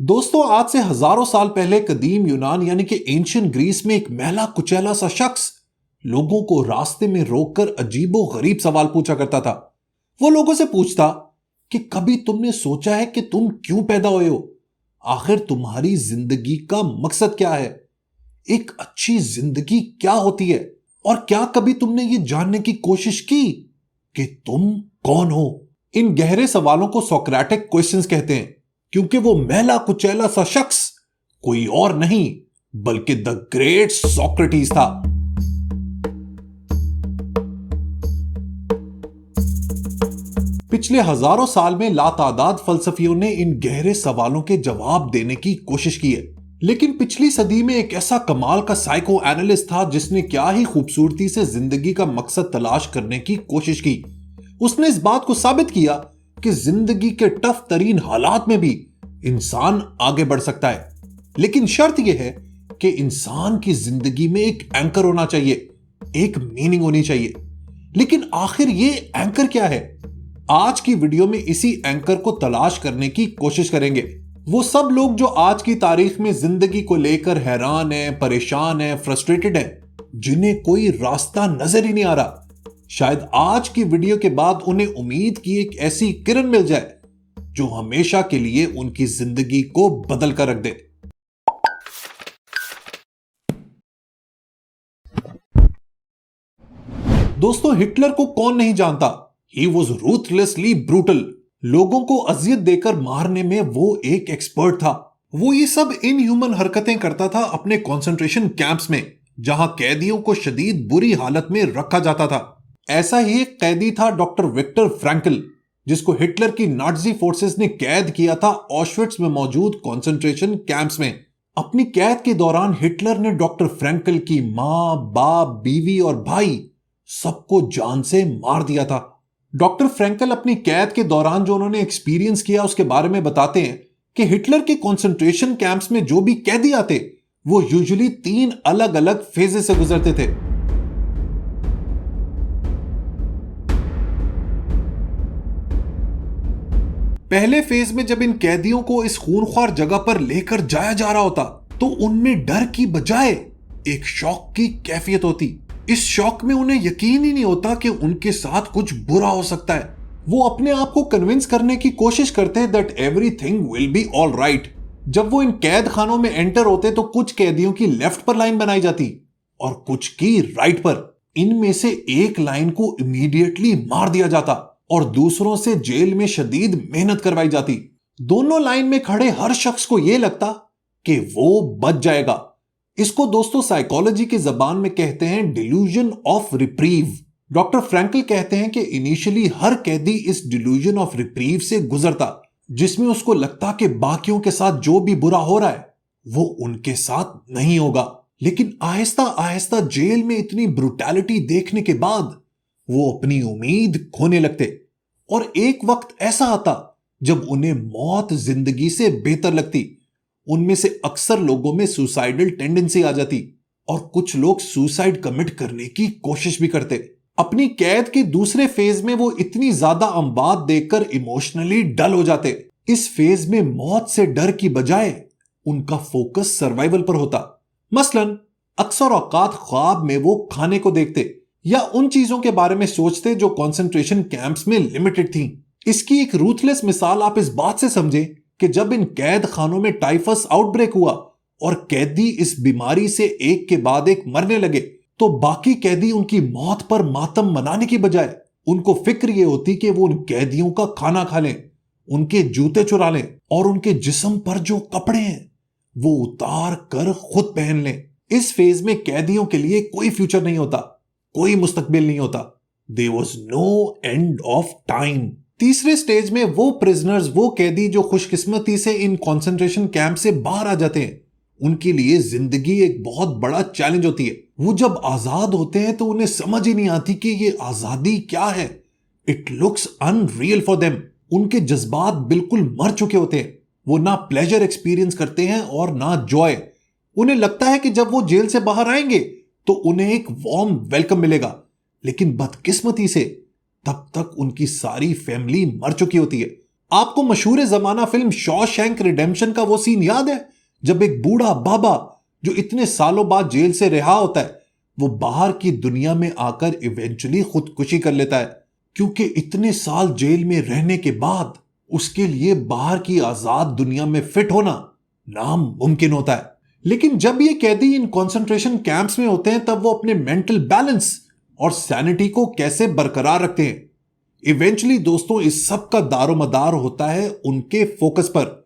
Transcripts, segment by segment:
दोस्तों, आज से हजारों साल पहले कदीम यूनान यानी कि एंशियंट ग्रीस में एक मैला कुचैला सा शख्स लोगों को रास्ते में रोककर अजीबो गरीब सवाल पूछा करता था। वो लोगों से पूछता कि कभी तुमने सोचा है कि तुम क्यों पैदा हुए हो? आखिर तुम्हारी जिंदगी का मकसद क्या है? एक अच्छी जिंदगी क्या होती है? और क्या कभी तुमने ये जानने की कोशिश की कि तुम कौन हो? इन गहरे सवालों को सोक्रेटिक क्वेश्चंस कहते हैं, क्योंकि वो मैला कुचैला सा शख्स कोई और नहीं बल्कि द ग्रेट सोक्रेटिस था। पिछले हजारों साल में लातादाद फलसफियों ने इन गहरे सवालों के जवाब देने की कोशिश की है, लेकिन पिछली सदी में एक ऐसा कमाल का साइको एनालिस्ट था जिसने क्या ही खूबसूरती से जिंदगी का मकसद तलाश करने की कोशिश की। उसने इस बात को साबित किया कि जिंदगी के टफ तरीन हालात में भी इंसान आगे बढ़ सकता है, लेकिन शर्त यह है कि इंसान की जिंदगी में एक एंकर होना चाहिए, एक मीनिंग होनी चाहिए। लेकिन आखिर ये एंकर क्या है? आज की वीडियो में इसी एंकर को तलाश करने की कोशिश करेंगे। वो सब लोग जो आज की तारीख में जिंदगी को लेकर हैरान हैं, परेशान हैं, फ्रस्ट्रेटेड हैं, जिन्हें कोई रास्ता नजर ही नहीं आ रहा, शायद आज की वीडियो के बाद उन्हें उम्मीद की एक ऐसी किरण मिल जाए जो हमेशा के लिए उनकी जिंदगी को बदल कर रख दे। दोस्तों, हिटलर को कौन नहीं जानता? He was ruthlessly brutal. लोगों को अजियत देकर मारने में वो एक एक्सपर्ट था। वो ये सब इनह्यूमन हरकतें करता था अपने कंसंट्रेशन कैंप्स में, जहां कैदियों को शदीद बुरी हालत में रखा जाता था। ऐसा ही एक कैदी था डॉक्टर विक्टर फ्रैंकल, जिसको हिटलर की नाज़ी फोर्सेस ने कैद किया था ऑशविट्ज में मौजूद कंसंट्रेशन कैंप्स में। अपनी कैद के दौरान हिटलर ने डॉक्टर फ्रैंकल की मां, बाप, बीवी और भाई सबको जान से मार दिया था। डॉक्टर फ्रैंकल अपनी कैद के दौरान जो उन्होंने एक्सपीरियंस किया उसके बारे में बताते हैं कि हिटलर के कंसंट्रेशन कैंप्स में जो भी कैदी आते वो यूजुअली 3 अलग अलग फेजेस से गुजरते थे। पहले फेज में जब इन कैदियों को इस खूनख्वार जगह पर लेकर जाया जा रहा होता तो उनमें डर की बजाय एक शौक की कैफियत होती। इस शौक में उन्हें यकीन ही नहीं होता कि उनके साथ कुछ बुरा हो सकता है। वो अपने आप को कन्विंस करने की कोशिश करते हैं that everything will be all right. जब वो इन कैद खानों में एंटर होते तो कुछ कैदियों की लेफ्ट पर लाइन बनाई जाती और कुछ की राइट पर। इनमें से एक लाइन को इमीडिएटली मार दिया जाता और दूसरों से जेल में शदीद मेहनत करवाई जाती। दोनों लाइन में खड़े हर शख्स को यह लगता कि वो बच जाएगा। इसको दोस्तों साइकोलॉजी की जबान में कहते हैं delusion of reprieve. Doctor Frankl कहते हैं कि इनिशियली हर कैदी इस डिल्यूजन ऑफ रिप्रीव से गुजरता, जिसमें उसको लगता कि बाकियों के साथ जो भी बुरा हो रहा है वो उनके साथ नहीं होगा। लेकिन आहिस्ता आहिस्ता जेल में इतनी ब्रुटैलिटी देखने के बाद वो अपनी उम्मीद खोने लगते और एक वक्त ऐसा आता जब उन्हें मौत जिंदगी से बेहतर लगती। उनमें से अक्सर लोगों में सुसाइडल टेंडेंसी आ जाती और कुछ लोग सुसाइड कमिट करने की कोशिश भी करते। अपनी कैद के दूसरे फेज में वो इतनी ज्यादा अम्बात देखकर इमोशनली डल हो जाते। इस फेज में मौत से डर की बजाय उनका फोकस सर्वाइवल पर होता। मसलन अक्सर औकात ख्वाब में वो खाने को देखते या उन चीजों के बारे में सोचते जो कंसंट्रेशन कैंप्स में लिमिटेड थीं। इसकी एक रूथलेस मिसाल आप इस बात से समझे कि जब इन कैद खानों में टाइफस आउटब्रेक हुआ और कैदी इस बीमारी से एक के बाद एक मरने लगे तो बाकी कैदी उनकी मौत पर मातम मनाने की बजाय उनको फिक्र ये होती कि वो उन कैदियों का खाना खा लें, उनके जूते चुरा लें और उनके जिस्म पर जो कपड़े हैं वो उतार कर खुद पहन लें। इस फेज में कैदियों के लिए कोई फ्यूचर नहीं होता, कोई मुस्तकबिल नहीं होता। There was no end of time. तीसरे स्टेज में वो प्रिजनर्स, वो कैदी जो खुशकिस्मती से इन कंसंट्रेशन कैंप से बाहर आ जाते हैं, उनके लिए जिंदगी एक बहुत बड़ा चैलेंज होती है। वो जब आजाद होते हैं तो उन्हें समझ ही नहीं आती कि ये आजादी क्या है। It looks unreal for them. उनके जज्बात बिल्कुल मर चुके होते हैं। वो ना प्लेजर एक्सपीरियंस करते हैं और ना जॉय। उन्हें लगता है कि जब वो जेल से बाहर आएंगे तो उन्हें एक वार्म वेलकम मिलेगा, लेकिन बदकिस्मती से तब तक उनकी सारी फैमिली मर चुकी होती है। आपको मशहूर जमाना फिल्म शॉशैंक रिडेम्पशन का वो सीन याद है जब एक बूढ़ा बाबा जो इतने सालों बाद जेल से रिहा होता है वो बाहर की दुनिया में आकर इवेंचुअली खुदकुशी कर लेता है क्योंकि इतने साल जेल में रहने के बाद उसके लिए बाहर की आजाद दुनिया में फिट होना नामुमकिन होता है। लेकिन जब ये कैदी इन कंसंट्रेशन कैंप्स में होते हैं तब वो अपने मेंटल बैलेंस और सैनिटी को कैसे बरकरार रखते हैं। इवेंचुअली दोस्तों इस सब का दारोमदार होता है उनके फोकस पर।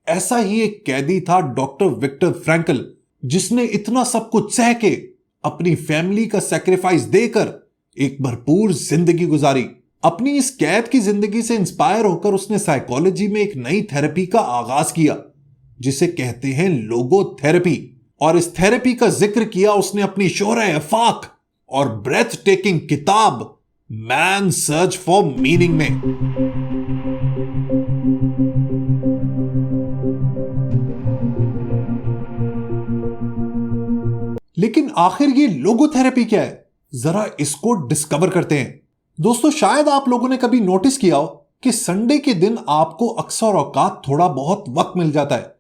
ऐसा ही एक कैदी था डॉक्टर विक्टर फ्रैंकल जिसने इतना सब कुछ सह के अपनी फैमिली का सैक्रिफाइस देकर एक भरपूर जिंदगी गुजारी। अपनी इस कैद की जिंदगी से इंस्पायर होकर उसने साइकोलॉजी में एक नई थेरेपी का आगाज किया जिसे कहते हैं लोगोथेरेपी। और इस थेरेपी का जिक्र किया उसने अपनी शोहर अफाक और ब्रेथ टेकिंग किताब मैन सर्च फॉर मीनिंग में। लेकिन आखिर ये लोगोथेरेपी क्या है, जरा इसको डिस्कवर करते हैं। दोस्तों शायद आप लोगों ने कभी नोटिस किया हो कि संडे के दिन आपको अक्सर औकात थोड़ा बहुत वक्त मिल जाता है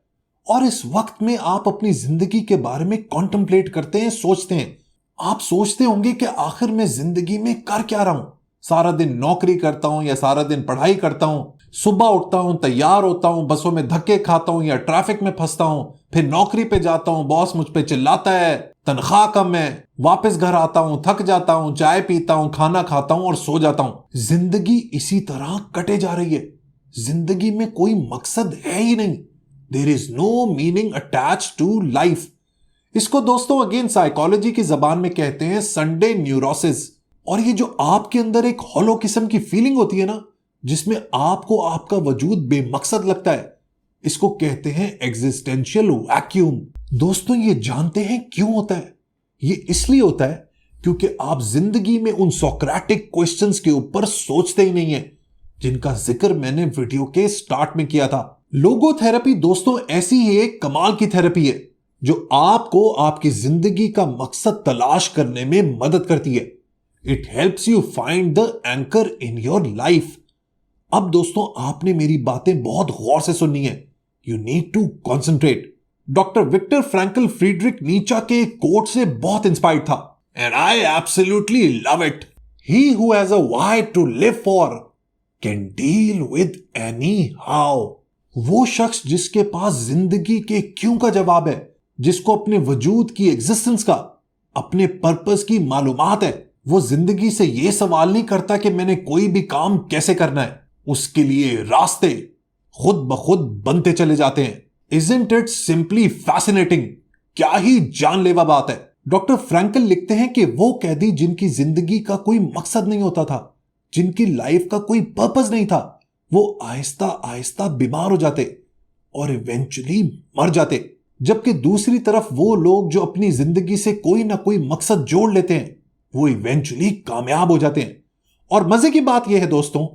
और इस वक्त में आप अपनी जिंदगी के बारे में कॉन्टेम्पलेट करते हैं, सोचते हैं। आप सोचते होंगे कि आखिर मैं जिंदगी में कर क्या रहा हूं। सारा दिन नौकरी करता हूं या सारा दिन पढ़ाई करता हूं, सुबह उठता हूं, तैयार होता हूं, बसों में धक्के खाता हूं या ट्रैफिक में फंसता हूं, फिर नौकरी पे जाता हूं, बॉस मुझ पे चिल्लाता है, तनख्वाह कम है, वापस घर आता हूं, थक जाता हूं, चाय पीता हूं, खाना खाता हूं और सो जाता हूं। जिंदगी इसी तरह कटे जा रही है। जिंदगी में कोई मकसद है ही नहीं। There is no meaning attach to life. इसको दोस्तों अगेन साइकोलॉजी की जबान में कहते हैं संडे न्यूरोसिस। और ये जो आपके अंदर एक हॉलो किस्म की फीलिंग होती है ना, जिसमें आपको आपका वजूद बेमकसद लगता है, इसको कहते हैं एग्जिस्टेंशियल वैक्यूम। दोस्तों ये जानते हैं क्यों होता है? ये इसलिए होता है क्योंकि आप जिंदगी में उन सोक्रेटिक क्वेश्चंस के ऊपर सोचते ही नहीं है जिनका जिक्र मैंने वीडियो के स्टार्ट में किया था। लोगोथेरेपी दोस्तों ऐसी ही एक कमाल की थेरेपी है जो आपको आपकी जिंदगी का मकसद तलाश करने में मदद करती है। It helps you find the anchor in your life. अब दोस्तों आपने मेरी बातें बहुत गौर से सुननी है। You need to concentrate. Doctor Viktor Frankl Friedrich Nietzsche के कोट से बहुत इंस्पायर्ड था and I absolutely love it. He who has a why to live for can deal with any how. वो शख्स जिसके पास जिंदगी के क्यों का जवाब है, जिसको अपने वजूद की एग्जिस्टेंस का, अपने पर्पस की मालूमात है, वो जिंदगी से ये सवाल नहीं करता कि मैंने कोई भी काम कैसे करना है। उसके लिए रास्ते खुद ब खुद बनते चले जाते हैं। Isn't it simply fascinating? क्या ही जानलेवा बात है। डॉक्टर फ्रैंकल लिखते हैं कि वो कैदी जिनकी जिंदगी का कोई मकसद नहीं होता था, जिनकी लाइफ का कोई पर्पस नहीं था, वो आहिस्ता आहिस्ता बीमार हो जाते और इवेंचुअली मर जाते। जबकि दूसरी तरफ वो लोग जो अपनी जिंदगी से कोई ना कोई मकसद जोड़ लेते हैं वो इवेंचुअली कामयाब हो जाते हैं। और मजे की बात यह है दोस्तों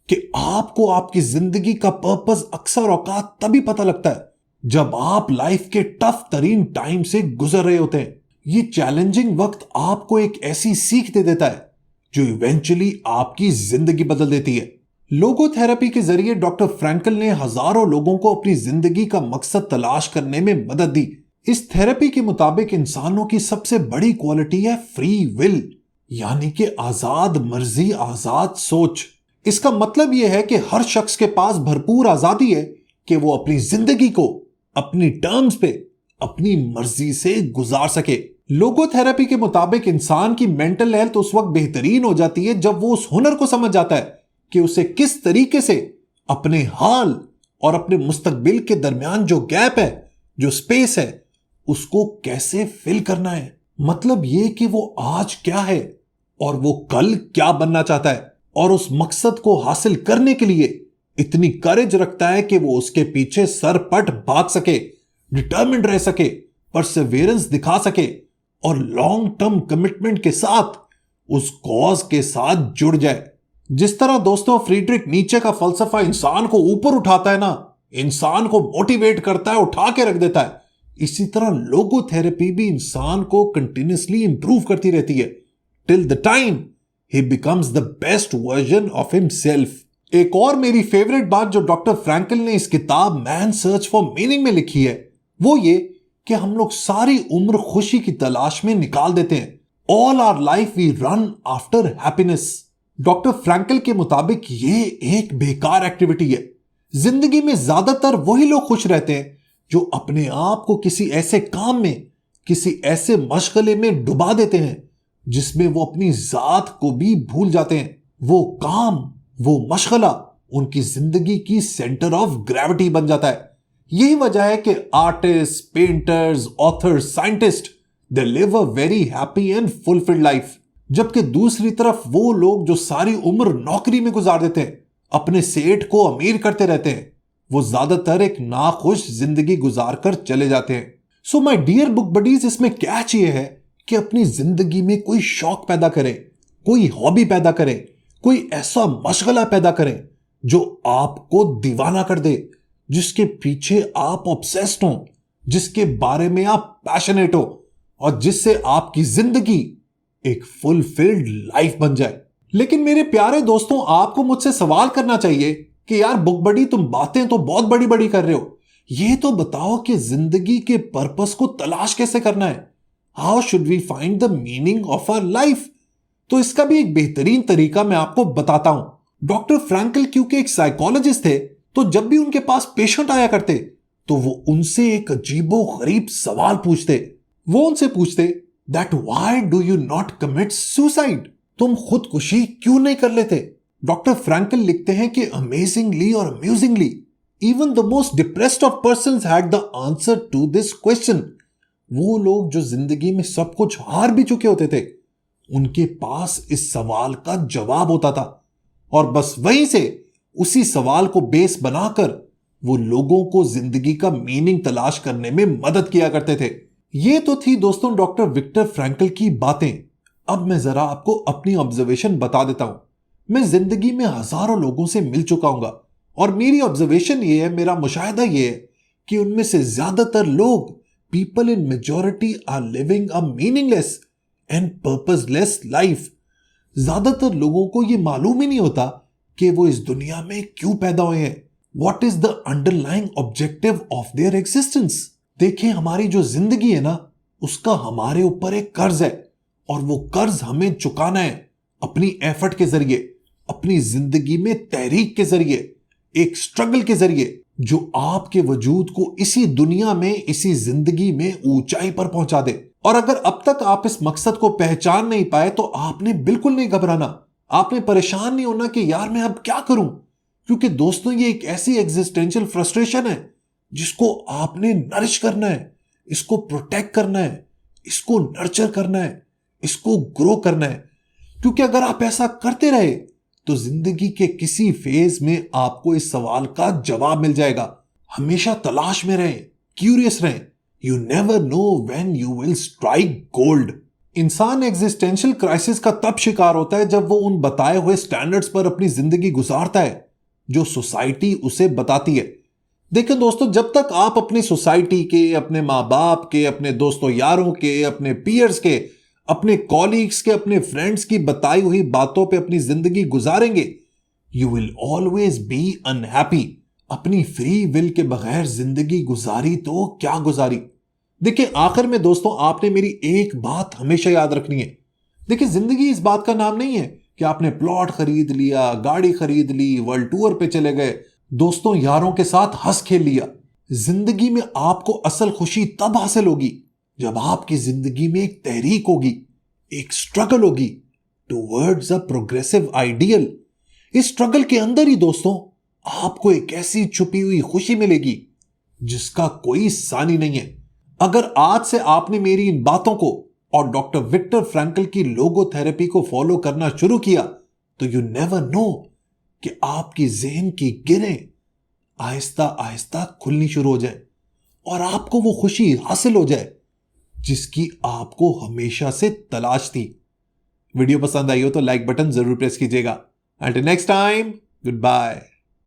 कि आपको आपकी जिंदगी का पर्पस अक्सर औकात तभी पता लगता है जब आप लाइफ के टफ तरीन टाइम से गुजर रहे होते हैं। ये चैलेंजिंग वक्त आपको एक ऐसी सीख दे देता है जो इवेंचुअली आपकी जिंदगी बदल देती है। लोगोथेरेपी के जरिए डॉक्टर फ्रैंकल ने हजारों लोगों को अपनी जिंदगी का मकसद तलाश करने में मदद दी। इस थेरेपी के मुताबिक इंसानों की सबसे बड़ी क्वालिटी है फ्री विल, यानी कि आजाद मर्जी, आजाद सोच। इसका मतलब यह है कि हर शख्स के पास भरपूर आजादी है कि वो अपनी जिंदगी को अपनी टर्म्स पे अपनी मर्जी से गुजार सके। लोगोथेरेपी के मुताबिक इंसान की मेंटल हेल्थ उस वक्त बेहतरीन हो जाती है जब वो उस हुनर को समझ जाता है कि उसे किस तरीके से अपने हाल और अपने मुस्तकबिल के दरमियान जो गैप है, जो स्पेस है, उसको कैसे फिल करना है। मतलब ये कि वो आज क्या है और वो कल क्या बनना चाहता है और उस मकसद को हासिल करने के लिए इतनी करेज रखता है कि वो उसके पीछे सरपट भाग सके, डिटर्मिन्ड रह सके, परसेवेरेंस दिखा सके और लॉन्ग टर्म कमिटमेंट के साथ उस कॉज के साथ जुड़ जाए। जिस तरह दोस्तों फ्रीडरिक नीचे का फलसफा इंसान को ऊपर उठाता है ना, इंसान को मोटिवेट करता है, उठा के रख देता है, इसी तरह लोगोथेरेपी भी इंसान को कंटिन्यूअसली इंप्रूव करती रहती है till the time he becomes the best version of himself। एक और मेरी फेवरेट बात जो डॉक्टर फ्रैंकल ने इस किताब मैन सर्च फॉर मीनिंग में लिखी है वो ये कि हम लोग सारी उम्र खुशी की तलाश में निकाल देते हैं। All our life we run after happiness. Doctor Frankl के मुताबिक ये एक बेकार एक्टिविटी है। जिंदगी में ज्यादातर वही लोग खुश रहते हैं जो अपने आप को किसी ऐसे काम में, किसी ऐसे मशगले में डुबा देते हैं जिसमें वो अपनी जात को भी भूल जाते हैं। वो काम, वो मशगला उनकी जिंदगी की सेंटर ऑफ ग्रेविटी बन जाता है। यही वजह है कि artist, painters, authors, scientist they live a very happy and fulfilled life, जबकि दूसरी तरफ वो लोग जो सारी उम्र नौकरी में गुजार देते हैं, अपने सेठ को अमीर करते रहते हैं, वो ज्यादातर एक नाखुश जिंदगी गुजार कर चले जाते हैं। So my dear book buddies, इसमें कैच ये है कि अपनी जिंदगी में कोई शौक पैदा करें, कोई हॉबी पैदा करें, कोई ऐसा मशगला पैदा करें जो आपको दीवाना कर दे, जिसके पीछे आप ऑब्सेस्ड हो, जिसके बारे में आप पैशनेट हो और जिससे आपकी जिंदगी एक फुलफिल्ड लाइफ बन जाए। लेकिन मेरे प्यारे दोस्तों, आपको मुझसे सवाल करना चाहिए कि यार बुक बडी, तुम बातें तो बहुत बड़ी बड़ी कर रहे हो, ये तो बताओ कि जिंदगी के पर्पस को तलाश कैसे करना है। How should we find the meaning of our life. तो इसका भी एक बेहतरीन तरीका मैं आपको बताता हूं। डॉक्टर फ्रैंकल क्योंकि एक साइकोलॉजिस्ट थे, तो जब भी उनके पास पेशेंट आया करते तो वो उनसे एक अजीबो गरीब सवाल पूछते। वो उनसे पूछते that why do you not commit suicide, तुम खुदकुशी क्यों नहीं कर लेते। डॉक्टर फ्रैंकल लिखते हैं कि अमेजिंगली और amusingly even the most depressed of persons had the answer to this question. वो लोग जो जिंदगी में सब कुछ हार भी चुके होते थे, उनके पास इस सवाल का जवाब होता था और बस वहीं से उसी सवाल को बेस बनाकर वो लोगों को जिंदगी का मीनिंग तलाश करने में मदद किया करते थे। ये तो थी दोस्तों डॉक्टर विक्टर फ्रैंकल की बातें। अब मैं जरा आपको अपनी ऑब्जर्वेशन बता देता हूं। मैं जिंदगी में हजारों लोगों से मिल चुका हूंगा और मेरी ऑब्जर्वेशन ये है, मेरा मुशाहिदा ये है कि उनमें से ज्यादातर लोग, people in majority are living a meaningless and purposeless life. ज्यादातर लोगों को यह मालूम ही नहीं होता कि वो इस दुनिया में क्यों पैदा हुए हैं। What is the underlying objective of their existence. देखिए, हमारी जो जिंदगी है ना, उसका हमारे ऊपर एक कर्ज है और वो कर्ज हमें चुकाना है अपनी एफर्ट के जरिए, अपनी जिंदगी में तहरीक के जरिए, एक स्ट्रगल के जरिए जो आपके वजूद को इसी दुनिया में, इसी जिंदगी में ऊंचाई पर पहुंचा दे। और अगर अब तक आप इस मकसद को पहचान नहीं पाए तो आपने बिल्कुल नहीं घबराना, आपने परेशान नहीं होना कि यार मैं अब क्या करूं, क्योंकि दोस्तों ये एक ऐसी एग्जिस्टेंशियल फ्रस्ट्रेशन है जिसको आपने नरिश करना है, इसको प्रोटेक्ट करना है, इसको नर्चर करना है, इसको ग्रो करना है। क्योंकि अगर आप ऐसा करते रहे तो जिंदगी के किसी फेज में आपको इस सवाल का जवाब मिल जाएगा। हमेशा तलाश में रहें, क्यूरियस रहें। You never know when you will strike gold. इंसान एग्जिस्टेंशियल क्राइसिस का तब शिकार होता है जब वो उन बताए हुए स्टैंडर्ड्स पर अपनी जिंदगी गुजारता है जो सोसाइटी उसे बताती है। देखिए दोस्तों, जब तक आप अपनी सोसाइटी के, अपने माँ बाप के, अपने दोस्तों यारों के, अपने पीयर्स के, अपने कॉलीग्स के, अपने फ्रेंड्स की बताई हुई बातों पे अपनी जिंदगी गुजारेंगे, you will always be unhappy. अपनी फ्री विल के बगैर जिंदगी गुजारी तो क्या गुजारी। देखिए, आखिर में दोस्तों आपने मेरी एक बात हमेशा याद रखनी है। देखिए, जिंदगी इस बात का नाम नहीं है कि आपने प्लॉट खरीद लिया, गाड़ी खरीद ली, वर्ल्ड टूर पे चले गए, दोस्तों यारों के साथ हंस खेल लिया। जिंदगी में आपको असल खुशी तब हासिल होगी जब आपकी जिंदगी में एक तहरीक होगी, एक स्ट्रगल होगी टुवर्ड्स अ प्रोग्रेसिव आइडियल। इस स्ट्रगल के अंदर ही दोस्तों आपको एक ऐसी छुपी हुई खुशी मिलेगी जिसका कोई सानी नहीं है। अगर आज से आपने मेरी इन बातों को और डॉक्टर विक्टर फ्रैंकल की लोगोथेरेपी को फॉलो करना शुरू किया तो यू नेवर नो कि आपकी ज़हन की गिरें आहिस्ता आहिस्ता खुलनी शुरू हो जाए और आपको वो खुशी हासिल हो जाए जिसकी आपको हमेशा से तलाश थी। वीडियो पसंद आई हो तो लाइक बटन जरूर प्रेस कीजिएगा। Until next time, goodbye.